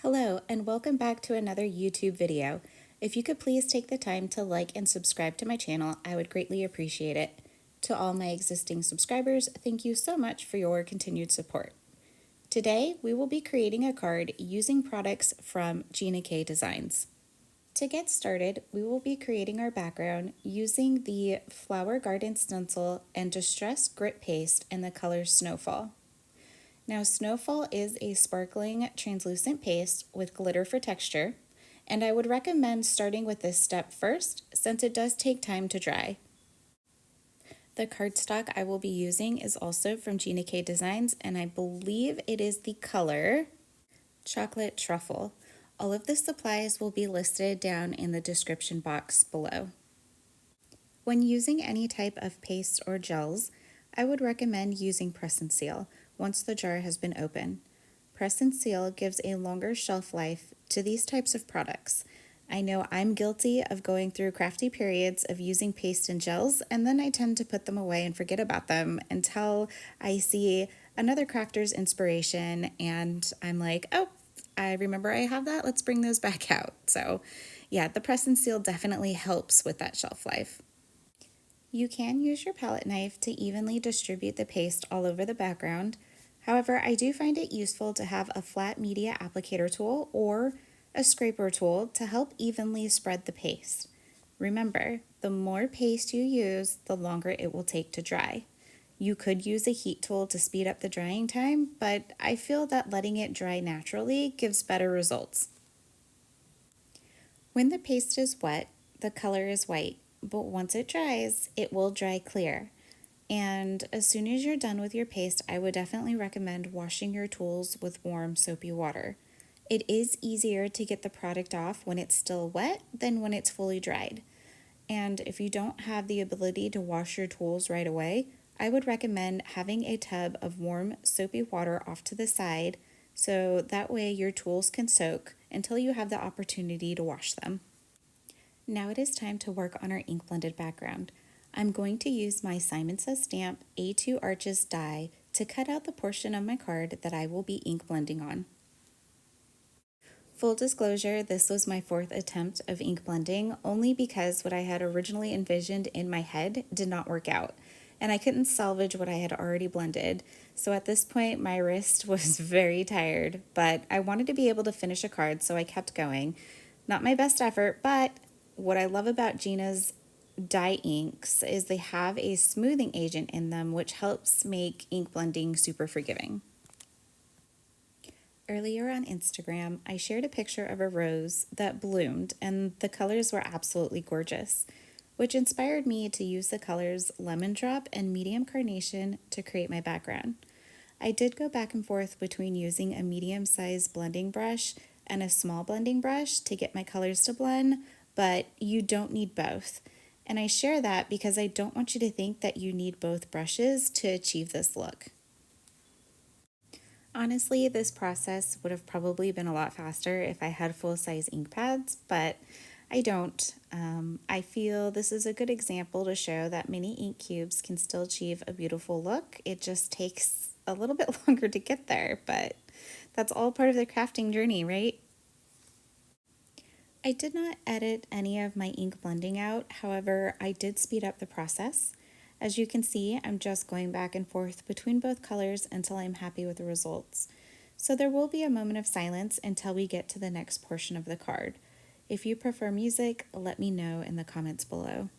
Hello, and welcome back to another YouTube video. If you could please take the time to like and subscribe to my channel, I would greatly appreciate it. To all my existing subscribers, thank you so much for your continued support. Today, we will be creating a card using products from Gina Designs. To get started, we will be creating our background using the Flower Garden Stencil and Distress Grit Paste in the color Snowfall. Now, Snowfall is a sparkling translucent paste with glitter for texture, and I would recommend starting with this step first since it does take time to dry. The cardstock I will be using is also from Gina Designs, and I believe it is the color Chocolate Truffle. All of the supplies will be listed down in the description box below. When using any type of paste or gels, I would recommend using press and seal once the jar has been opened. Press and seal gives a longer shelf life to these types of products. I know I'm guilty of going through crafty periods of using paste and gels, and then I tend to put them away and forget about them until I see another crafter's inspiration and I'm like, oh, I remember I have that, let's bring those back out. So yeah, the press and seal definitely helps with that shelf life. You can use your palette knife to evenly distribute the paste all over the background. However, I do find it useful to have a flat media applicator tool or a scraper tool to help evenly spread the paste. Remember, the more paste you use, the longer it will take to dry. You could use a heat tool to speed up the drying time, but I feel that letting it dry naturally gives better results. When the paste is wet, the color is white, but once it dries, it will dry clear. And as soon as you're done with your paste, I would definitely recommend washing your tools with warm soapy water. It is easier to get the product off when it's still wet than when it's fully dried. And if you don't have the ability to wash your tools right away, I would recommend having a tub of warm soapy water off to the side so that way your tools can soak until you have the opportunity to wash them. Now it is time to work on our ink blended background. I'm going to use my Simon Says Stamp A2 Arches die to cut out the portion of my card that I will be ink blending on. Full disclosure, this was my fourth attempt of ink blending only because what I had originally envisioned in my head did not work out, and I couldn't salvage what I had already blended. So at this point, my wrist was very tired, but I wanted to be able to finish a card, so I kept going. Not my best effort, but what I love about Gina's dye inks is they have a smoothing agent in them which helps make ink blending super forgiving. Earlier on Instagram, I shared a picture of a rose that bloomed and the colors were absolutely gorgeous, which inspired me to use the colors Lemon Drop and Medium Carnation to create my background. I did go back and forth between using a medium-sized blending brush and a small blending brush to get my colors to blend, but you don't need both. And I share that because I don't want you to think that you need both brushes to achieve this look. Honestly, this process would have probably been a lot faster if I had full-size ink pads, but I don't. I feel this is a good example to show that mini ink cubes can still achieve a beautiful look. It just takes a little bit longer to get there, but that's all part of the crafting journey, right? I did not edit any of my ink blending out, however, I did speed up the process. As you can see, I'm just going back and forth between both colors until I'm happy with the results. So there will be a moment of silence until we get to the next portion of the card. If you prefer music, let me know in the comments below.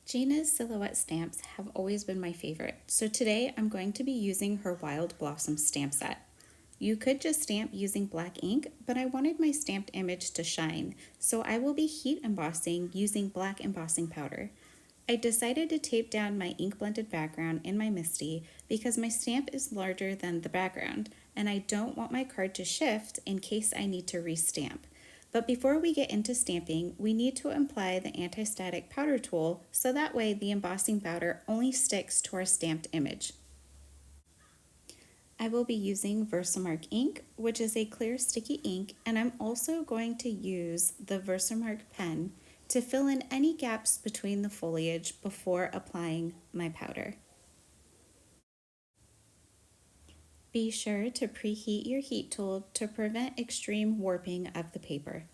Gina's silhouette stamps have always been my favorite, so today I'm going to be using her Wild Blossom stamp set. You could just stamp using black ink, but I wanted my stamped image to shine, so I will be heat embossing using black embossing powder. I decided to tape down my ink blended background in my Misti because my stamp is larger than the background, and I don't want my card to shift in case I need to restamp. But before we get into stamping, we need to apply the anti-static powder tool so that way the embossing powder only sticks to our stamped image. I will be using Versamark ink, which is a clear sticky ink, and I'm also going to use the Versamark pen to fill in any gaps between the foliage before applying my powder. Be sure to preheat your heat tool to prevent extreme warping of the paper.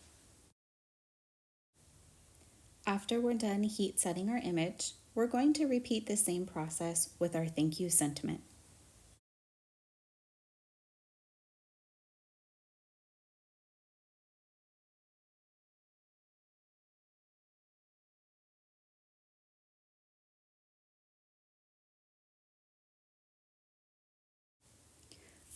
After we're done heat setting our image, we're going to repeat the same process with our thank you sentiment.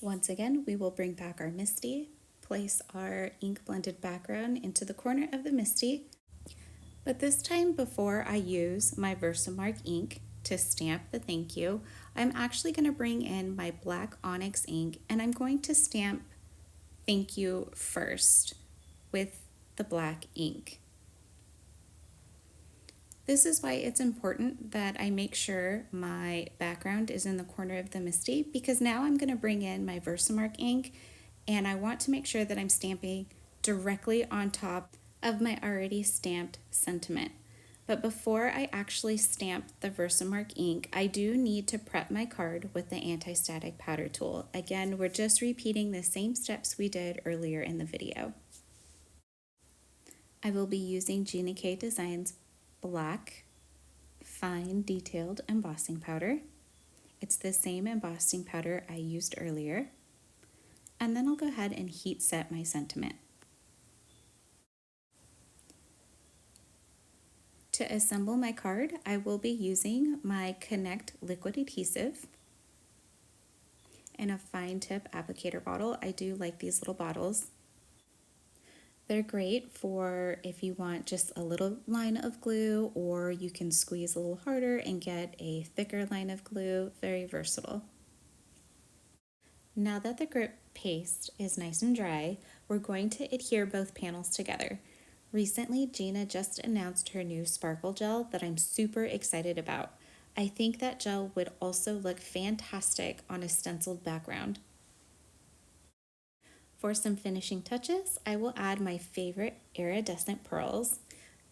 Once again, we will bring back our Misti, place our ink blended background into the corner of the Misti, but this time before I use my Versamark ink to stamp the thank you, I'm actually going to bring in my black Onyx ink and I'm going to stamp thank you first with the black ink. This is why it's important that I make sure my background is in the corner of the Misti, because now I'm going to bring in my Versamark ink and I want to make sure that I'm stamping directly on top of my already stamped sentiment. But before I actually stamp the Versamark ink, I do need to prep my card with the anti-static powder tool. Again, we're just repeating the same steps we did earlier in the video. I will be using Gina K Designs black fine detailed embossing powder. It's the same embossing powder I used earlier. And then I'll go ahead and heat set my sentiment. To assemble my card, I will be using my Connect liquid adhesive and a fine tip applicator bottle. I do like these little bottles. They're great for if you want just a little line of glue, or you can squeeze a little harder and get a thicker line of glue. Very versatile. Now that the grip paste is nice and dry, we're going to adhere both panels together. Recently, Gina just announced her new sparkle gel that I'm super excited about. I think that gel would also look fantastic on a stenciled background. For some finishing touches, I will add my favorite iridescent pearls,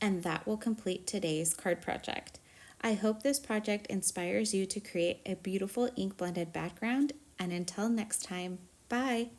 and that will complete today's card project. I hope this project inspires you to create a beautiful ink blended background, and until next time, bye!